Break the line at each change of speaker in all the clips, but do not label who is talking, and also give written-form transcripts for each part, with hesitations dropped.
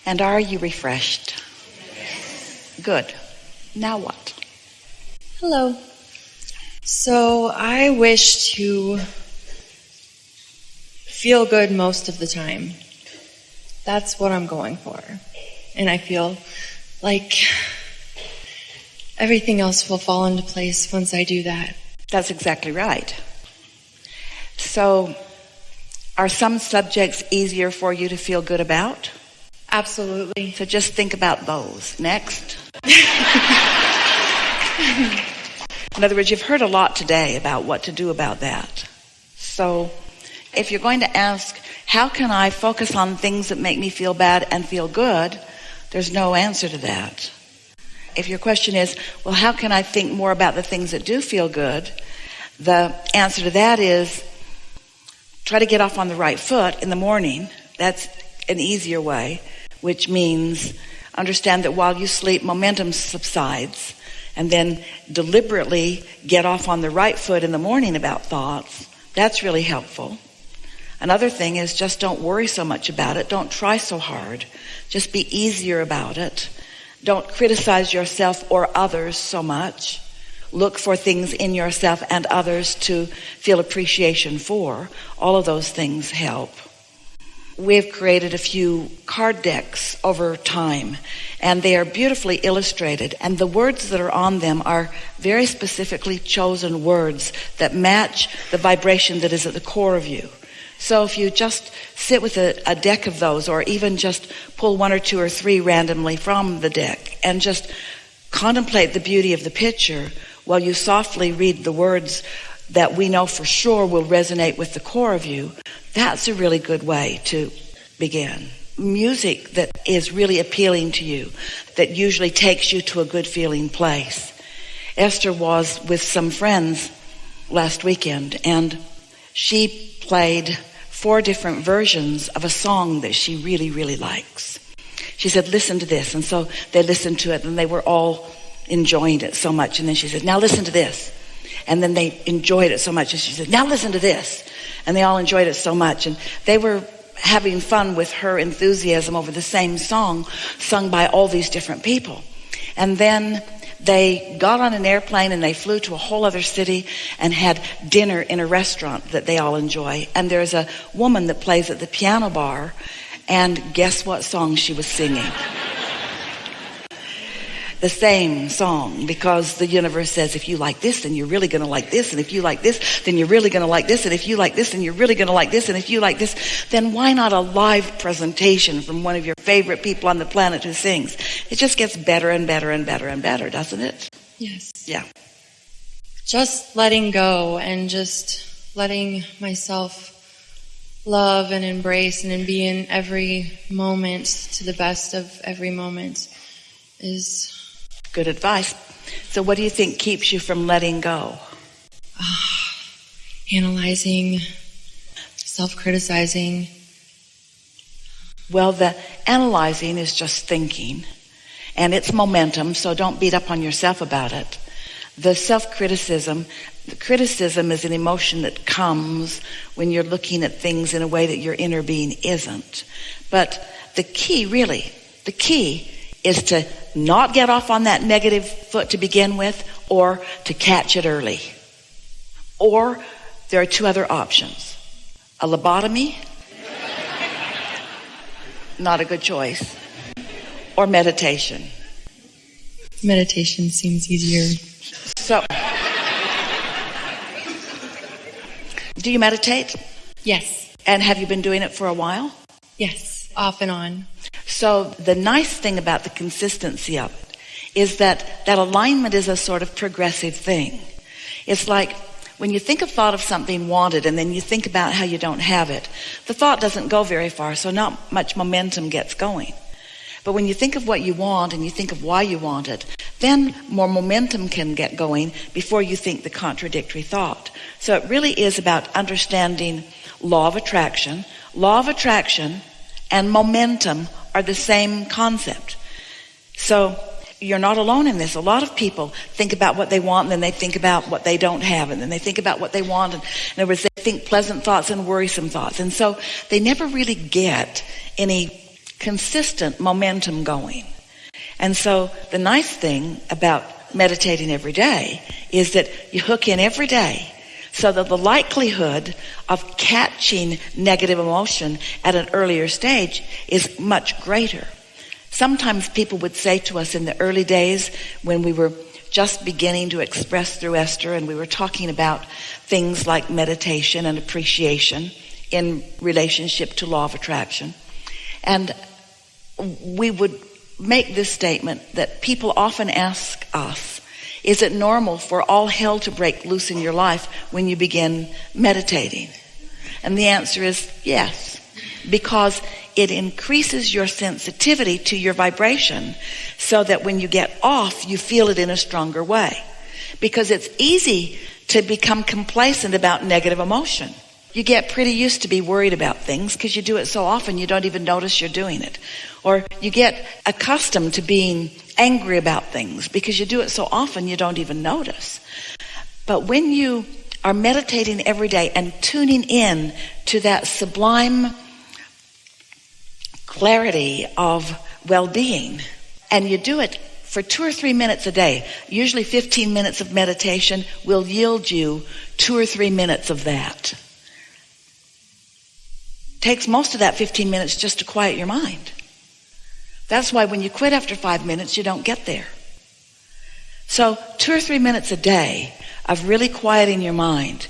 And are you refreshed? Good. Now what?
Hello. So I wish to feel good most of the time. That's what I'm going for. And I feel like everything else will fall into place once I do that.
That's exactly right. So, are some subjects easier for you to feel good about?
Absolutely.
So just think about those. Next. In other words, you've heard a lot today about what to do about that. So if you're going to ask, how can I focus on things that make me feel bad and feel good? There's no answer to that. If your question is, well, how can I think more about the things that do feel good? The answer to that is, try to get off on the right foot in the morning. That's an easier way, which means understand that while you sleep, momentum subsides, and then deliberately get off on the right foot in the morning about thoughts. That's really helpful. Another thing is just don't worry so much about it. Don't try so hard. Just be easier about it. Don't criticize yourself or others so much. Look for things in yourself and others to feel appreciation for. All of those things help. We've created a few card decks over time, and they are beautifully illustrated, and the words that are on them are very specifically chosen words that match the vibration that is at the core of you. So if you just sit with a deck of those, or even just pull one or two or three randomly from the deck and just contemplate the beauty of the picture while you softly read the words that we know for sure will resonate with the core of you, that's a really good way to begin. Music that is really appealing to you, that usually takes you to a good feeling place. Esther was with some friends last weekend, and she played 4 different versions of a song that she really, really likes. She said, listen to this. And so they listened to it, and they were all enjoying it so much. And then she said, now listen to this. And then they enjoyed it so much. And she said, now listen to this. And they all enjoyed it so much. And they were having fun with her enthusiasm over the same song sung by all these different people. And then they got on an airplane and they flew to a whole other city and had dinner in a restaurant that they all enjoy. And there's a woman that plays at the piano bar, and guess what song she was singing? The same song, because the universe says, if you like this, then you're really going to like this. And if you like this, then you're really going to like this. And if you like this, then you're really going to like this. And if you like this, then why not a live presentation from one of your favorite people on the planet who sings? It just gets better and better and better and better, doesn't it?
Yes.
Yeah.
Just letting go and just letting myself love and embrace and be in every moment to the best of every moment is
good advice. So what do you think keeps you from letting go?
Analyzing, self-criticizing.
Well, the analyzing is just thinking, and it's momentum, so don't beat up on yourself about it. The self-criticism, the criticism is an emotion that comes when you're looking at things in a way that your inner being isn't. But the key is to not get off on that negative foot to begin with, or to catch it early. Or there are 2 other options. A lobotomy, not a good choice, or meditation.
Meditation seems easier.
So, do you meditate?
Yes.
And have you been doing it for a while?
Yes, off and on.
So the nice thing about the consistency of it is that alignment is a sort of progressive thing. It's like when you think a thought of something wanted and then you think about how you don't have it, the thought doesn't go very far, so not much momentum gets going. But when you think of what you want and you think of why you want it, then more momentum can get going before you think the contradictory thought. So it really is about understanding law of attraction. Law of attraction and momentum are the same concept. So you're not alone in this. A lot of people think about what they want, and then they think about what they don't have, and then they think about what they want. And in other words, they think pleasant thoughts and worrisome thoughts. And so they never really get any consistent momentum going. And so the nice thing about meditating every day is that you hook in every day, so that the likelihood of catching negative emotion at an earlier stage is much greater. Sometimes people would say to us in the early days when we were just beginning to express through Esther, and we were talking about things like meditation and appreciation in relationship to law of attraction, and we would make this statement that people often ask us, is it normal for all hell to break loose in your life when you begin meditating? And the answer is yes, because it increases your sensitivity to your vibration so that when you get off, you feel it in a stronger way. Because it's easy to become complacent about negative emotion. You get pretty used to be worried about things because you do it so often you don't even notice you're doing it. Or you get accustomed to being angry about things because you do it so often you don't even notice. But when you are meditating every day and tuning in to that sublime clarity of well-being, and you do it for 2 or 3 minutes a day, usually 15 minutes of meditation will yield you 2 or 3 minutes of that. Takes most of that 15 minutes just to quiet your mind. That's why when you quit after 5 minutes, you don't get there. So 2 or 3 minutes a day of really quieting your mind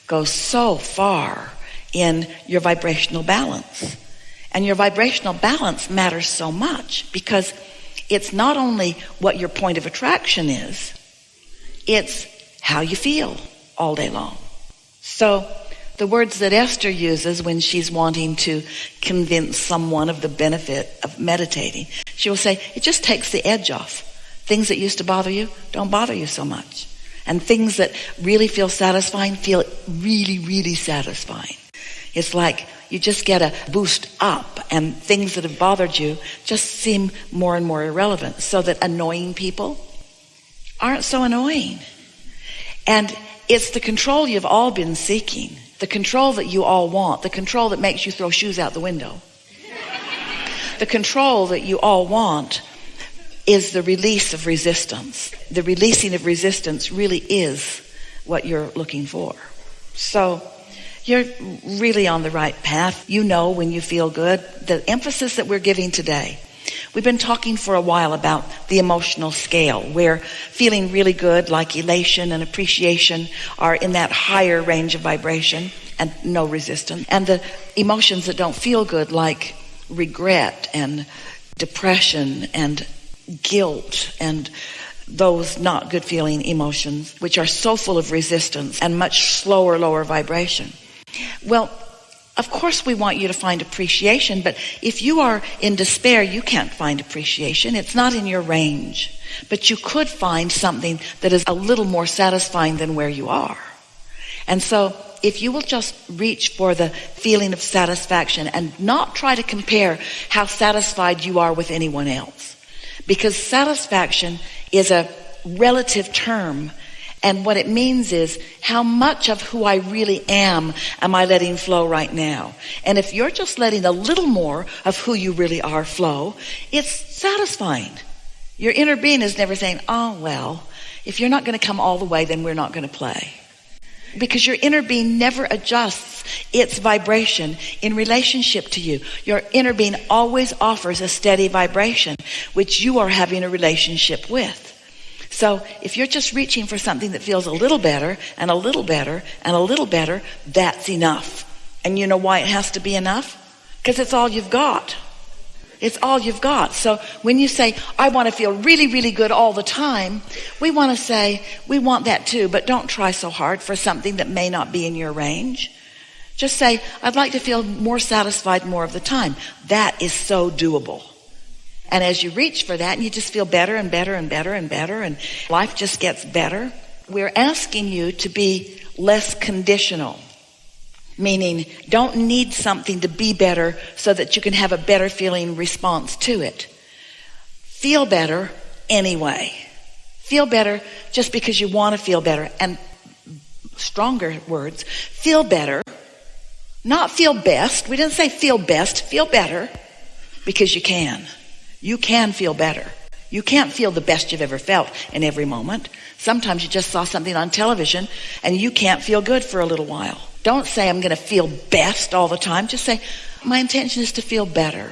goes so far in your vibrational balance. And your vibrational balance matters so much because it's not only what your point of attraction is, it's how you feel all day long. So the words that Esther uses when she's wanting to convince someone of the benefit of meditating, she will say, it just takes the edge off. Things that used to bother you don't bother you so much. And things that really feel satisfying feel really, really satisfying. It's like you just get a boost up, and things that have bothered you just seem more and more irrelevant, so that annoying people aren't so annoying. And it's the control you've all been seeking, the control that you all want, the control that makes you throw shoes out the window. The control that you all want is the release of resistance. The releasing of resistance really is what you're looking for. So you're really on the right path. You know when you feel good. The emphasis that we're giving today, we've been talking for a while about the emotional scale, where feeling really good, like elation and appreciation, are in that higher range of vibration and no resistance. And the emotions that don't feel good, like regret and depression and guilt and those not good feeling emotions, which are so full of resistance and much slower, lower vibration. Well, of course we want you to find appreciation, but if you are in despair, you can't find appreciation. It's not in your range. But you could find something that is a little more satisfying than where you are. And so if you will just reach for the feeling of satisfaction and not try to compare how satisfied you are with anyone else, because satisfaction is a relative term. And what it means is, how much of who I really am I letting flow right now? And if you're just letting a little more of who you really are flow, it's satisfying. Your inner being is never saying, oh, well, if you're not going to come all the way, then we're not going to play. Because your inner being never adjusts its vibration in relationship to you. Your inner being always offers a steady vibration, which you are having a relationship with. So if you're just reaching for something that feels a little better and a little better and a little better, that's enough. And you know why it has to be enough? Because it's all you've got. It's all you've got. So when you say, I want to feel really, really good all the time, we want to say, we want that too, but don't try so hard for something that may not be in your range. Just say, I'd like to feel more satisfied more of the time. That is so doable. And as you reach for that, and you just feel better and better and better and better, and life just gets better, we're asking you to be less conditional. Meaning, don't need something to be better so that you can have a better feeling response to it. Feel better anyway. Feel better just because you want to feel better. And stronger words, feel better. Not feel best. We didn't say feel best, feel better. because you can. You can feel better. You can't feel the best you've ever felt in every moment. Sometimes you just saw something on television and you can't feel good for a little while. Don't say, I'm going to feel best all the time. Just say, my intention is to feel better.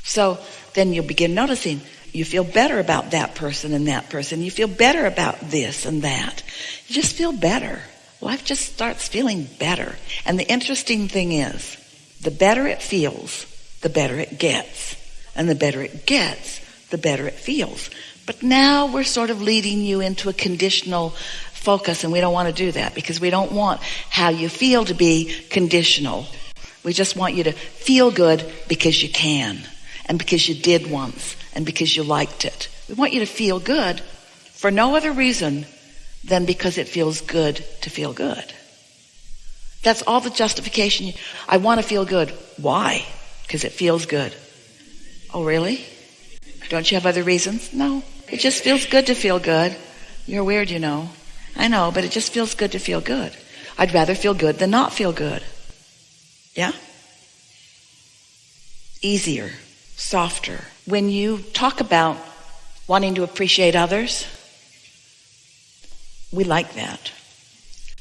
So then you'll begin noticing you feel better about that person and that person. You feel better about this and that. You just feel better. Life just starts feeling better. And the interesting thing is, the better it feels, the better it gets. And the better it gets, the better it feels. But now we're sort of leading you into a conditional focus, and we don't want to do that because we don't want how you feel to be conditional. We just want you to feel good because you can, and because you did once, and because you liked it. We want you to feel good for no other reason than because it feels good to feel good. That's all the justification. I want to feel good. Why? Because it feels good. Oh, really? Don't you have other reasons? No. It just feels good to feel good. You're weird, you know. I know, but it just feels good to feel good. I'd rather feel good than not feel good. Yeah? Easier, softer. When you talk about wanting to appreciate others, we like that.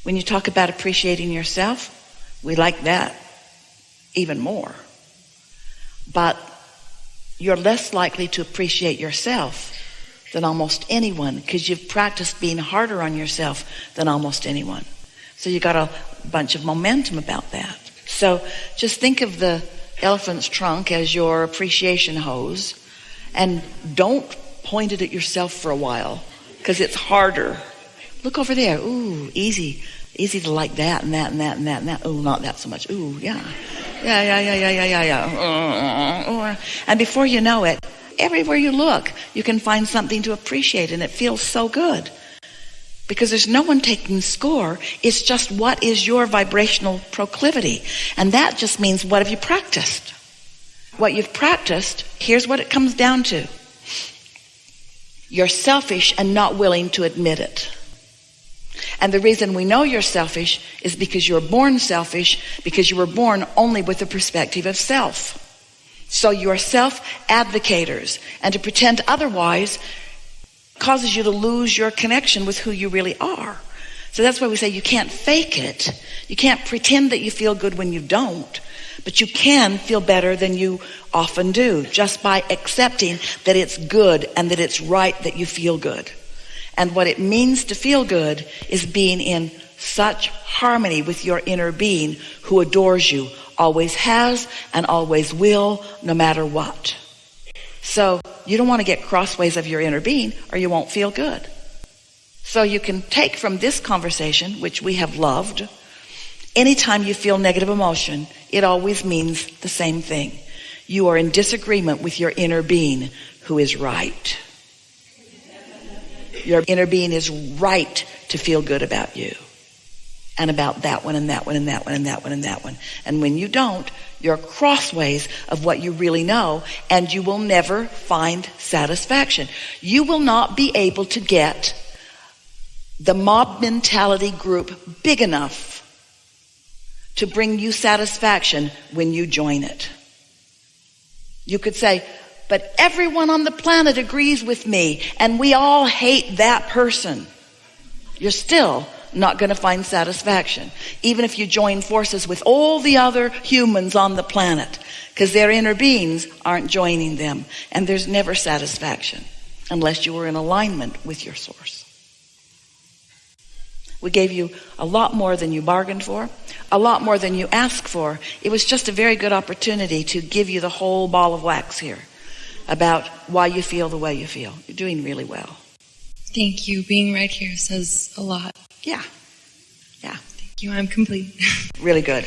When you talk about appreciating yourself, we like that even more. But you're less likely to appreciate yourself than almost anyone because you've practiced being harder on yourself than almost anyone. So you got a bunch of momentum about that. So just think of the elephant's trunk as your appreciation hose, and don't point it at yourself for a while because it's harder. Look over there. Ooh, easy to like that and that and that and that and that. Ooh, not that so much. Ooh, yeah. Yeah. And before you know it, everywhere you look, you can find something to appreciate, and it feels so good. Because there's no one taking score. It's just what is your vibrational proclivity. And that just means what have you practiced? What you've practiced, here's what it comes down to. You're selfish and not willing to admit it. And the reason we know you're selfish is because you were born selfish, because you were born only with the perspective of self. So you're self-advocators, and to pretend otherwise causes you to lose your connection with who you really are. So that's why we say you can't fake it. You can't pretend that you feel good when you don't, but you can feel better than you often do just by accepting that it's good and that it's right that you feel good. And what it means to feel good is being in such harmony with your inner being who adores you, always has and always will, no matter what. So you don't want to get crossways of your inner being or you won't feel good. So you can take from this conversation, which we have loved, anytime you feel negative emotion, it always means the same thing. You are in disagreement with your inner being who is right. Your inner being is right to feel good about you and about that one and that one and that one and that one and that one. And when you don't, you're crossways of what you really know, and you will never find satisfaction. You will not be able to get the mob mentality group big enough to bring you satisfaction when you join it. You could say, but everyone on the planet agrees with me, and we all hate that person. You're still not going to find satisfaction, even if you join forces with all the other humans on the planet, because their inner beings aren't joining them, and there's never satisfaction unless you were in alignment with your source. We gave you a lot more than you bargained for, a lot more than you asked for. It was just a very good opportunity to give you the whole ball of wax here about why you feel the way you feel. You're doing really well.
Thank you. Being right here says a lot.
Yeah.
Thank you. I'm complete.
Really good.